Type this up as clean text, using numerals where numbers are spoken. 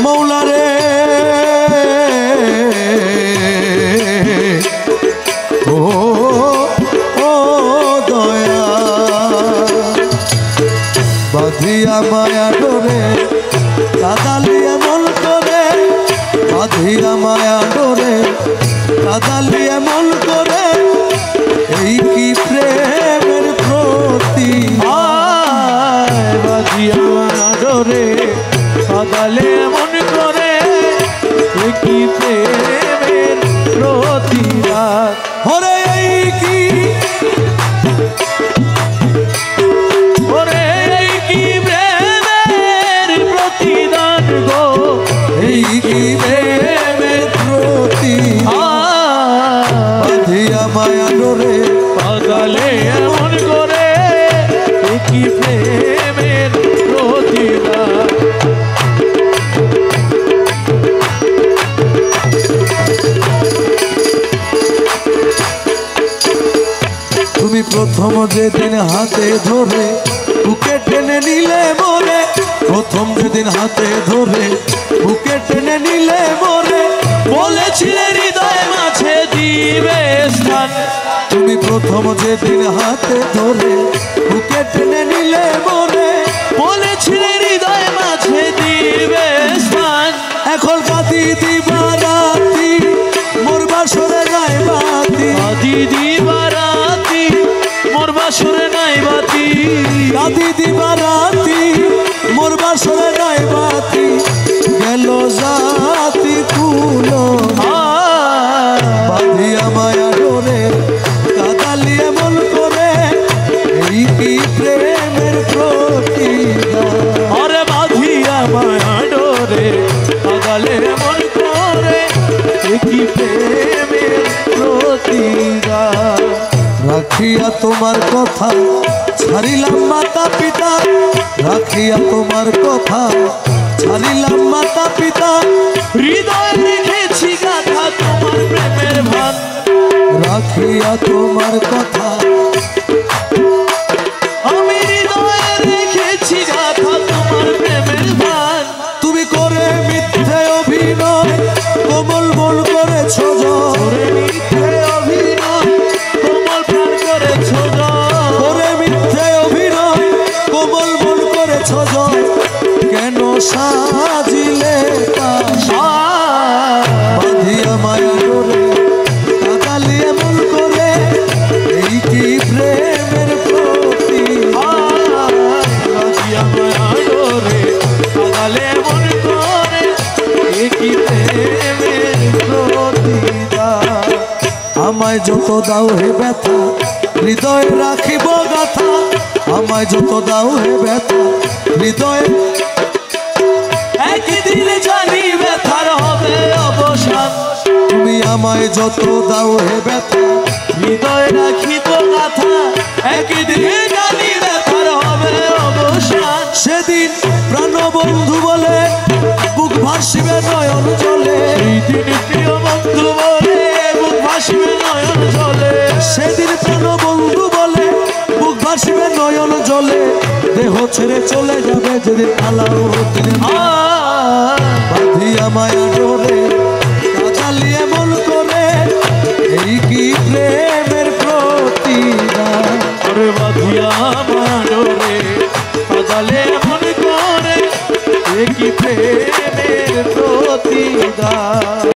মৌলা রে ও ও দয়া বাঁধিয়া মায়া ডোরে কাদালি এমন করে বাঁধিয়া মায়া ডোরে কাদালি এমন করে এই কি প্রেমের প্রতি বাঁধিয়া মায়া ডোরে কাদালে এমন করে এই কি প্রেমের প্রতিরাগ ওরে এই কি ওরে এই কি প্রেমের প্রতিদান গো এই কি প্রেমের প্রতিদান বাঁধিয়া মায়া ডোরে কাদালে এমন করে এই কি প্রেমের প্রতিদান তুমি প্রথম যেদিন হাতে ধরে বুকে টেনে নিলে মোরে প্রথম যেদিন হাতে ধরে বুকে টেনে নিলে মোরে বলেছিলে হৃদয় মাঝে দিবে স্থান তুমি প্রথম যেদিন হাতে ধরে বুকে টেনে নিলে মোরে বলেছিলে হৃদয় মাঝে দিবে স্থান এখন কাঁদি দিবা রাতি মোর বাসরে নাই বাতি কাঁদি দিবা রাতি মোর বাসরে নাই বাতি কাঁদি দিবা রাতি মোর বাসরে নাই বাতি গেল জাতি কুলো বাঁধিয়া মায়া ডোরে কাদালি এমন করে এই কি প্রেমের প্রতিদান আরে বাঁধিয়া মায়া ডোরে কাদালে এমন করে এই কি প্রেমের প্রতিদান রাখিয়া তোমার কথা ছাড়িলাম মাতা পিতা রাখিয়া তোমার কথা ছাড়িলাম মাতা পিতা হৃদয় রেখেছি গাথা তোমার প্রেমের ভান রাখিয়া তোমার কথা আমি হৃদয়ে রেখেছি গাথা তোমার প্রেমের ভান তুমি করে মিথ্যে অভিনয় কোমল মন করেছ করে মিথ্যে অভিনয় কোমল প্রাণ করেছ করে মিথ্যে অভিনয় কোমল মন করেছ কেন সাজিলে বাঁধিয়া মায়া ডোরে কাদালি এমন করে এই কি প্রেমের প্রতি বাঁধিয়া মায়া ডোরে কাদালে এমন করে এই কি প্রেমের প্রতিদান আমায় যত দাও হে ব্যথা হৃদয়ে রাখিব গাথা আমায় যত দাও হে ব্যথা হৃদয়ে একদিন জানি ব্যথার হবে অবসান তুমি আমায় যত দাও হে ব্যথা হৃদয় রাখিব গাথা একদিন জানি ব্যথার হবে অবসান সেদিন প্রাণবন্ধু বলে বুক ভাসিবে নয়ন জলে সেদিন প্রিয় বন্ধু বলে বুক ভাসিবে নয়ন জলে সেদিন প্রাণবন্ধু বলে বুক ভাসিবে নয়ন জলে দেহ ছেড়ে চলে যাবে যেদিন আলাও বাঁধিয়া মায়া ডোরে কাদালি এমন করে এই কি প্রেমের প্রতিদান ওরে বাঁধিয়া মায়া ডোরে কাদালে এমন করে এ কি প্রেমের প্রতিদান